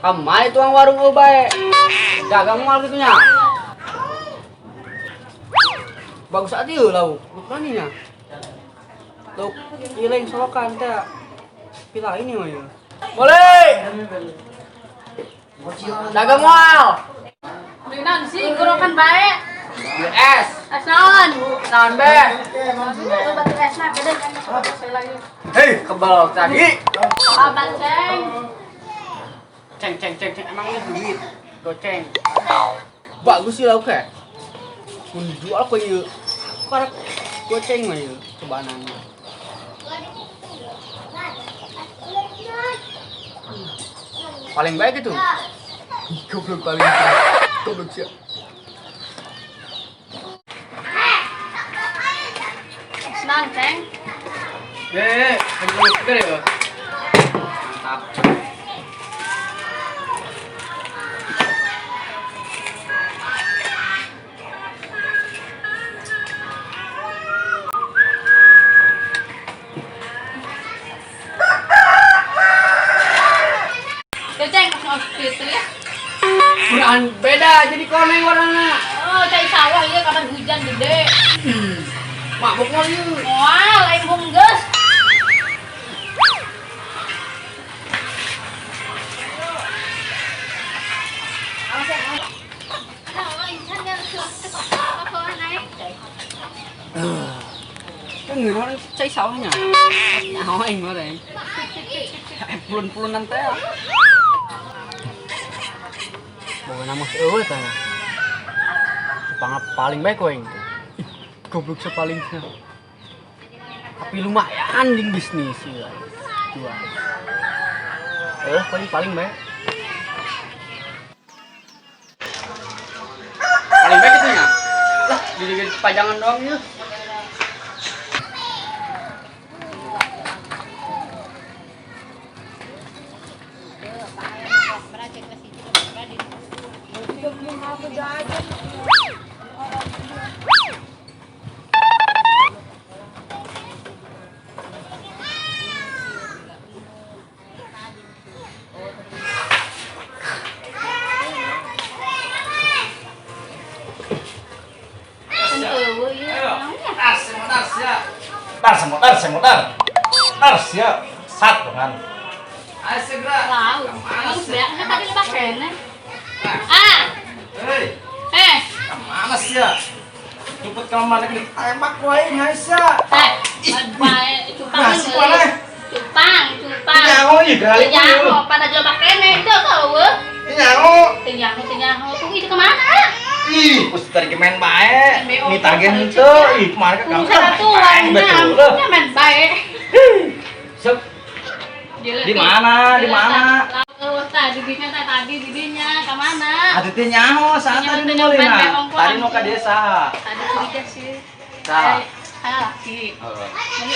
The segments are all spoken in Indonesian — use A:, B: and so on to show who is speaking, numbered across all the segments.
A: Kamai tuang warung bae. Dagang mal gitu nya. Bagus ati lau. Lukani nya. Luk ileng solokan teh. Pila ini mah ya. Boleh. Dagang mal.
B: Beli naon sih gorokan bae.
A: Es.
B: Es naon?
A: Naon be?
B: Batu es na gede kan saya lagi.
A: Hei, kebal tadi.
B: Abang ceng.
A: Ceng emang ini duit. Goceng. Bagus sih lauk ya. Mun jual kok ieu. Karek goceng mah ieu cobaannya. Paling baik itu. Goblok paling. Goblok sih.
B: Senang ceng.
A: Pengen seger ya. Mantap.
B: Ceng gitu ya.
A: Bukan beda jadi koneng warnanya.
B: Oh, cai sawah ieu kapan hujan gede.
A: Mabuk mah ieu.
B: Wah, lain bungkus.
A: Cái người nó cháy xấu nhỉ? Hỏi anh nó đây. Pulun-pulunan teh. Bawa nama eueuh teh. Pangap paling baik koeng. Goblok sepalingnya. Tapi lumayan di bisnis ya. Jual. Paling baik. Paling baik itu nya. Lah, jadi pajangan doang ya.
C: Tar siap. Sat dengan.
A: Ayo segera.
B: Tahu. Terus beaknya tadi lebak kene. Ah.
C: Hei,
B: Eh.
C: mana sih ya? Cepet kamu mana nih? Tembak wae Aisyah.
B: Bae cupang
C: Nah,
B: deui. Cupang.
C: Nyaho ieu gali.
B: Nyaho pada jobak kene itu kau.
C: Nyaho.
B: Nyaho tunggu itu kemana?
C: Ih, pus tadi main bae. Ini tagihan itu. Ih, kemarin ke kamu.
B: Satuan, nah, main baik.
C: Sep. Di mana?
B: Tadi didinya ke mana?
C: Atuh teh nyaho, saat tadi nu meulina. Tadi nu ka desa.
B: Tadi curiga sih.
C: Tah.
B: Aya laki.
C: Heeh.
B: Beli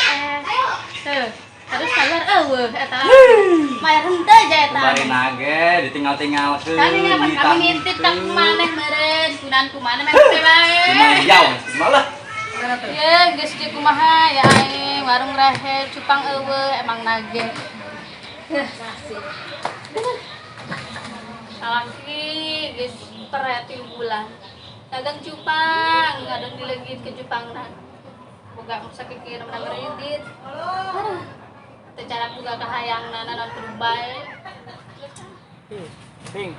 B: Tuh. Terus sayur eueuh eta. Mayar henteu aja eta.
C: Bari nage ditinggal-tinggalkeun.
B: Tadi nya pas kami nitip tak maneh meureun, kunan kumaha meh teh bae.
C: Gimana jauh? Malah.
B: Ya, geus di kumaha ya aing warung rehe cupang eueuh emang nage. Salaki geus peretil bulan. Dagang cupang, ngadon dileungit ke cupangna. Boga sakikir menang kredit. Teu cara boga kahayangna naon kudu bae.
A: Ting.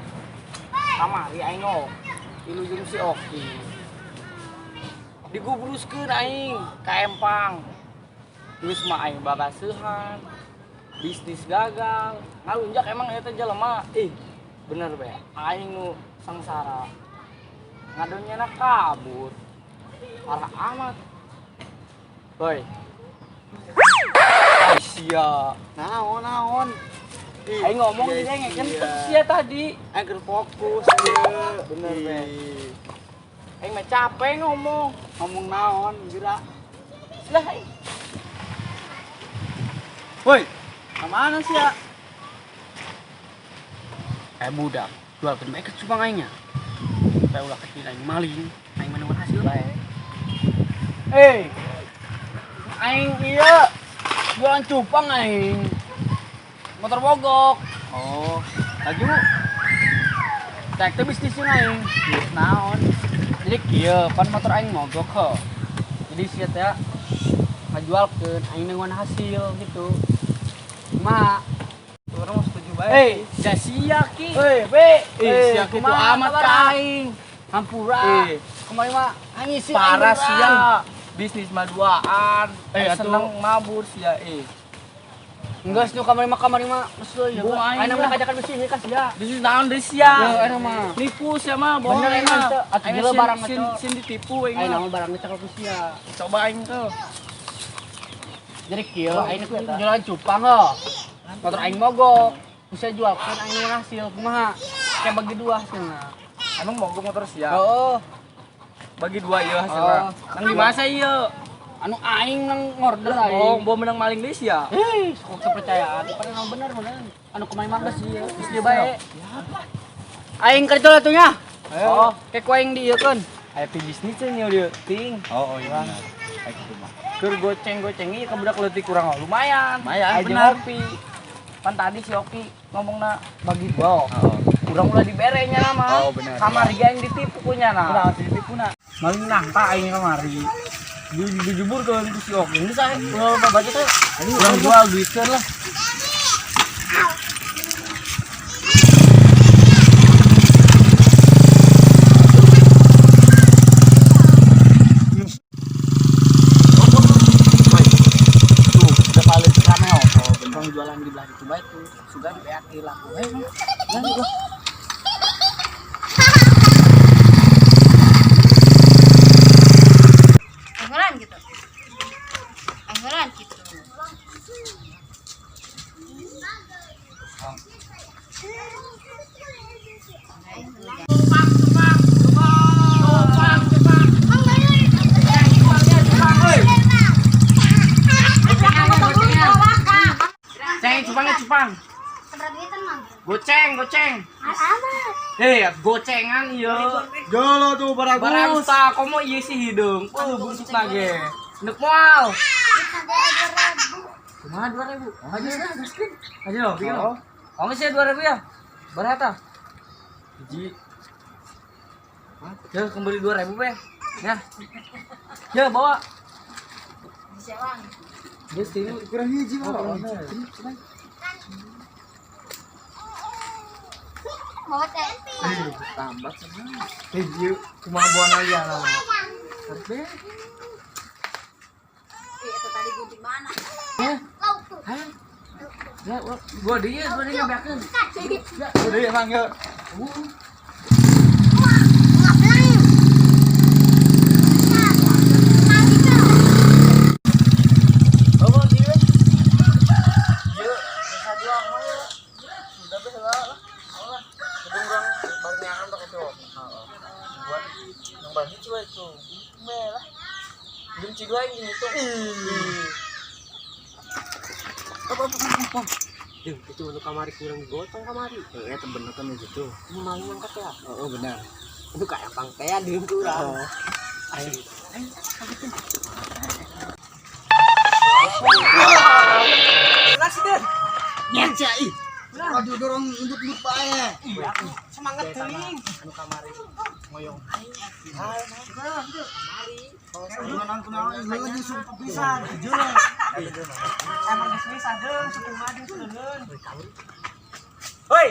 A: Kamari aing no. Ilujung si Oki. Digubruskeun aing ka empang. Geus mah aing babaseuhan. Bisnis gagal. Ngalunjak emang eta jelema. Bener be. Aing nu sangsara. Ngadonnya kabut. Parah amat. Boy. Sia. Naon. Aing ngomong dia ngeken sia tadi. Aing fokus ieu. Bener be. Aing mah capek ngomong naon geura. Lah aing. Woi, kemana sih ya? Budak, jual mereka cupang aingnya. Supaya ulah kecil aing maling, aing menunggu hasil bae. Aing iya jualan cupang aing. Motor mogok. Oh, Laju. Tek teh bisnisnya aing. Bisnis naon? Jadi kieu, kan motor aing mogok he. Jadi sia teh ngajualkeun aing nengon hasil gitu. Kumaha?
C: Orang mau setuju bae.
A: Da sia ki. Be. Sia kitu amat ka aing. Hampura. Kemarin mah aing isi
C: Parah
A: aing
C: sia. Bisnis mah duaan. Seneng mabur sia
A: Enggak sih kamari mah maksud ya.
C: Bunga aing
A: Aing
C: lah.
A: namanya kajakan bisnis ka sia.
C: Bisnis naon deui sia.
A: Ya, eta mah.
C: Nipu sia mah, bohong
A: Bener,
C: mah.
A: teu. Atuh geuleuh barang mah, Cok.
C: sin ditipu aing
A: Aing
C: mah.
A: naon barang ngecek ku sia.
C: Coba aing tuh.
A: Jadi kieu aing teh jualan cupang he. Motor aing mogok. Bisa jualkeun aing nu hasil kumaha? Kayak bagi dua hasilna.
C: Emang mogok motor sia.
A: Heeh.
C: Bagi dua ieu hasilna. Nang di mana ieu?
A: Anu aing nang ngorder
C: Oh,
A: aing.
C: bawa menang maling deui sia.
A: Sok kepercayaan. Padahal emang bener. Anu kumaha mah geus ieu, geus dia bae. Aing kerja lah tuhnya. Oh, kayak ku aing dieukeun.
C: Aya pi bisnis nya dieu ting. Oh iya. Keur goceng-goceng ieu ka budak leutik kurang lumayan.
A: Lumayan,
C: Aja
A: bener.
C: ngopi. Kan tadi si Oki ngomongna bagi dua. Urang ulah diberenya nama.
A: Oh, bener.
C: Kamari yang ditipu punya na.
A: Udah ditipuna.
C: Maling nangka aing kamari. Dijuburkeun ku si Oki. Geus sae ulah bagi teh. Urang jual duitkeun lah.
A: Jualan di belah itu baik tuh sudah di laku
B: Anggaran gitu. Anggaran gitu.
C: Cupang. Goceng. Gocengan ieu.
A: Jolo tuh
C: Barang sa komo ieu si hidung. Busuk lagi. Neuk moal. Kumaha 2000? Aja lo, bikin lo. Oh, geus 2000 ya? Berapa? Hiji. Ya, kembali 2000 be. Ya. Ya, bawa.
B: Sewang.
C: Geus tilu kurang hiji mah.
B: Bawa teh.
C: Tambah sama. Hiji kumaha buana aya lah. Terbe.
B: Itu tadi gunting mana?
C: Lauk tuh. Ya, gua dia ngambekeun. Ya, gua dia mangga. Bawa dia. Iya, bisa jual mah ya. Sudah be heula lah. Allah. Kedung urang barneangan tak itu. Heeh. Buat yang bagi cuy itu. Melah. Belum cidua ini tuh. Apa.
A: itu untuk kamari kurang digotong kamari. Eta bener kan gitu. Mau ngangkat ya? Oh, benar. Itu kayak pangkean di kurang. Ayo. Nasi deh. Nyanja ih. Aduh dorong undut-undut bae. Semangat teuing. Anu kamari ngoyong. Hai, kamari. Jangan kunaon leungeun sumpah pisan. Jeung. Emang geus bisa deung suku madu seuleun. Hoi.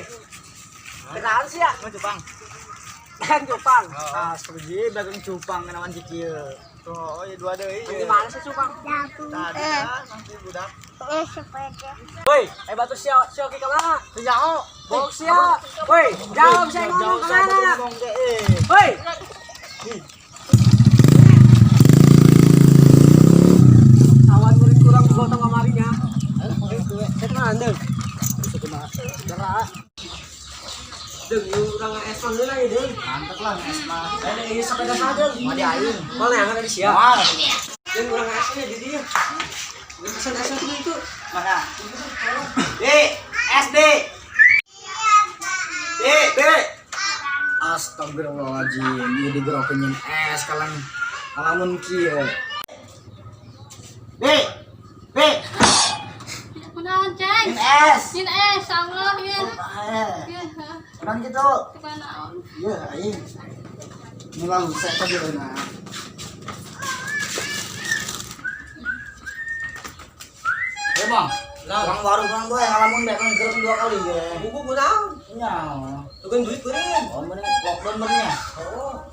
A: Kenaon sih ya? Mau cupang. Kan cupang. Ah, seperti dagang cupang kenaon si kieu. Oh, iya dua deui. Gimana sih cupang? Tadi nanti budak. Woi, batu si Oki ke mana? Jauh. Bok sia. Woi, jauh saya ngomong ke mana? Woi. Awan murid kurang gotong kamarinya. Saya kenal Deung. Bisa cuma gerak. Deung, urang esman deui lagi Deung. Mantep lah esman. Ini sepeda saja. Madi aing. Mana yang ada di sia? Deung urang esman di dieu. Pesan itu mana? SD. B. Astagfirullahaladzim, ini digerokeun jeung es kalamun kieu. B.
B: Kunaon, Ceng?
C: S.
B: Sin es, Allah ya.
C: Kan gitu.
B: Coba naon.
C: Iya, aing. Nilang saya tadi na.
A: Bang.
C: Orang warung kan gue ngalamun bae kan gerem 2 kali ya.
D: Buku naon?
C: Nya.
D: Tukeun duit kuring.
C: Oh, mending lockdown benernya.
D: Oh.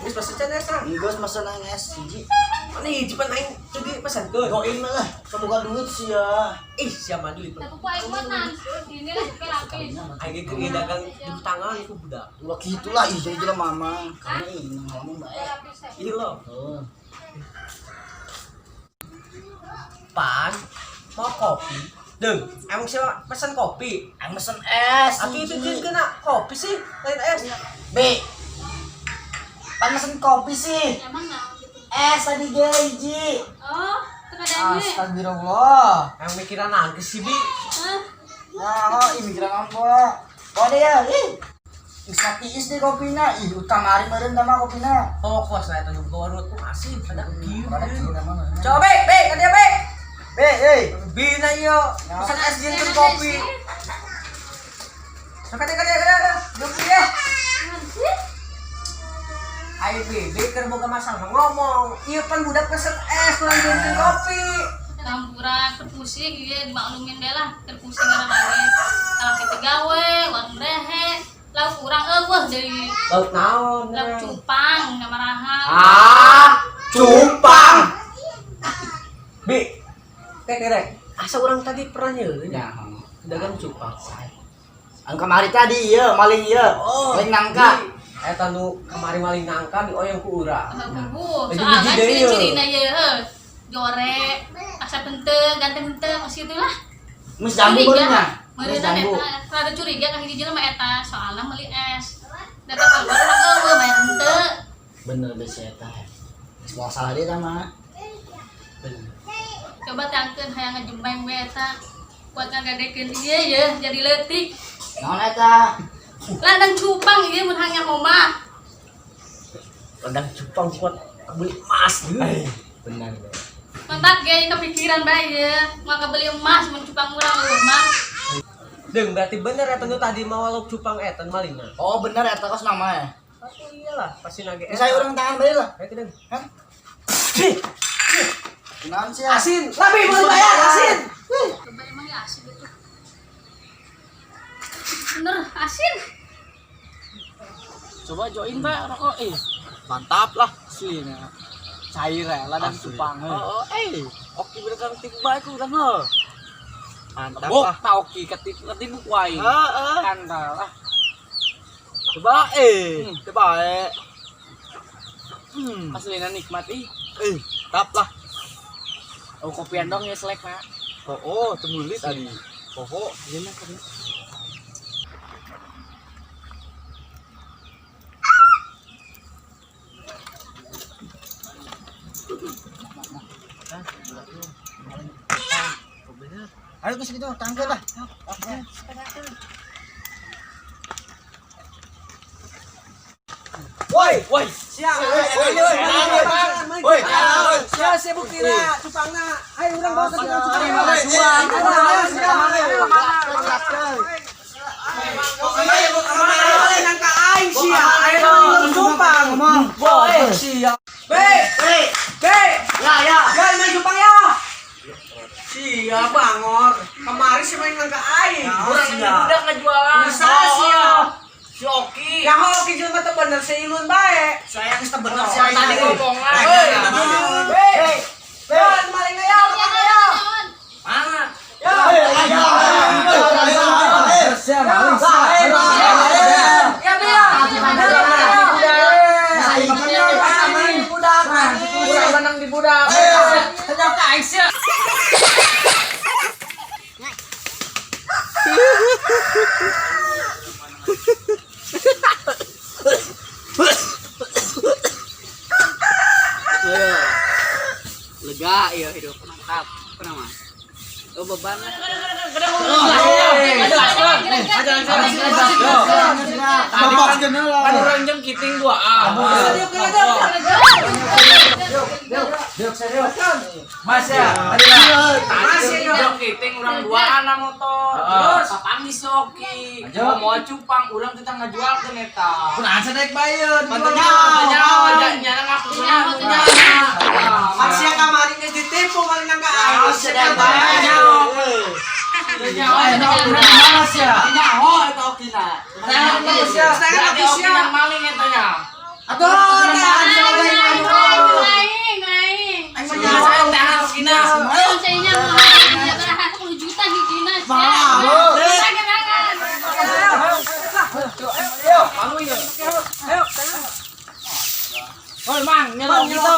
D: Wis pesen cenah.
C: Geus mesen nang es hiji.
D: Mana hiji pan aing tadi pesankeun.
C: Goin lah, kebuka duit sih ya.
D: Ih, siapa duit?
B: Tapi ku aing mah nan. Ini lah kelapi.
D: Aing ge dagang di tangan itu budak.
C: Ulah gitulah ih jadi mama. Karena ini ngomong bae.
D: Iya loh.
C: Oh.
D: Pan mau kopi. Deng, emang siapa pesan kopi?
C: Aing mesen es.
D: Aku itu kena kopi sih, lain es.
C: B. Pan mesen kopi sih.
B: Emang naon gitu.
C: Es tadi hiji.
B: Oh, tekadanya.
C: Astagfirullah.
D: Yang mikiran nangis sih, Bi.
B: Hah?
C: Nah, oh, ini mikiran apa? Oh deh ya, ih. Isna tiis deh kopina. Ih, utang hari meureun mah kopina.
D: Oh, kos lah itu ke warung tuh asin, ada kieu.
C: Ada kieu mana?
D: Coba, Be, kan dia, Be.
C: B, euy.
D: Bina yo, pesan es jeung kopi. Kada. Yuk ya. Ayo Be, keur boga masalah ngomong. Ieu pan budak pesen es kurang jeung kopi.
B: Campuran perpusing ieu maklumin deh lah, perpusing ngaran lagi. Kalau kita gawe, warung rehe, lauk kurang eueuh deui.
D: Lauk naon?
B: Lauk cupang ngamarahan.
C: Cupang.
D: Bi, kerek. Asa orang tadi pernah nyeun
C: Ya,
D: dagang cupang.
C: anu kamari tadi ieu, maling ieu. Maling nangka.
D: Eta nu kamari maling nangka dioyong ku urang.
B: Bu,
D: Lagi
B: soalnya
D: biji deui yeuh.
B: ciri-cirina ieu jore, asa penteng, ganteng penteng, masih itulah.
C: Mis jambu benernya. Mis
B: Meureunna
C: jambu.
B: eta, rada curiga ka hiji jelema eta, soalna meuli es. Data keluar urang eueuh bayar henteu.
C: Bener deh si eta. Semua salah dia mah.
B: Coba tangkeun hayang ngajembeng we eta. Buat ngagadekeun ieu ye jadi leutik.
C: Naon eta?
B: Ladang cupang ieu mun hanya omah.
D: Ladang cupang buat beli emas gitu.
C: Bener deh.
B: Mantak ge kepikiran bae ye, mau beli emas mun cupang urang eueuh mah.
D: Deng, berarti bener eta nu tadi mau lauk cupang eta malingna.
C: Oh bener eta kos namanya.
D: Oh iyalah, pasti nage.
C: Saya urang tangan bae lah.
D: Ayo deng.
C: Hah? Naon sih?
D: Asin, lebih mau bayar asin.
B: Coba emang ya asin itu. Bener asin.
A: Coba join Mbak rokok mantap lah sini. Cair ya ladang cupang. Oh, oke bener tik bae ku urang heuh. Mantap lah. Ta oke ketibuk wae. Heeh. Andal lah. Coba coba Aslina nikmat tap lah. Oh kopian dong ya selek nak. Oh temulit tadi. Oh iya mah tadi.
C: Ayo ke situ, tangga lah.
D: Woi, siap. Woi, siap buktina cupangna. Ayo urang bawa ke cupang. Nangka aing sia. Ayo cupang. Woi, siap. Be. Ya, main cupang ya. Siap Bangor. Kemarin sih main nangka aing.
A: Udah ngejualan.
D: Bisa siap.
A: Si Oki.
D: Ya hoki jelema teh bener seilun bae.
C: Saya yang bener sih.
A: Tadi ngomongan.
D: Ben, maling ya, ya.
A: Mana?
D: Ya.
A: Lega ya hidup mantap. Kenapa? Oh beban lah.
C: Kan orang jeng kiting 2A. Mas ya. Masih jeng kiting orang 2A na motor. Terus papang disoki. Mau cupang urang kita ngajual ke neta.
D: Kunaon sadek bayeun.
C: Mantenya wajahnya ngaku
D: Masih kamari geus ditipu mari nang ka aing.
C: sedang banyak. Mas ya.
A: Nyaho eta okina.
C: Berarti okinan maling etanya.
D: Aduh,
B: Lain.
C: Saya tahan okina.
B: Konsenya mahal, berapa 10 juta hijina.
A: Oi, Mang, nyelok gitu.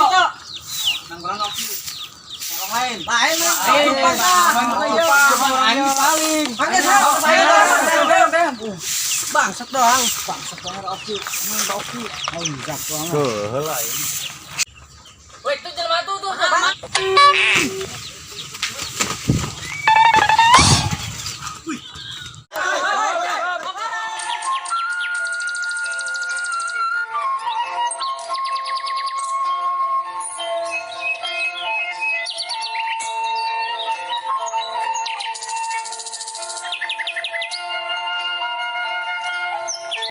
A: Nang orang oki. Orang lain. Lain. Aing paling. Bangsat doang. Bangsat doang oki. Emang oki. Aing jak doang.
C: Woi, itu jelema tuh.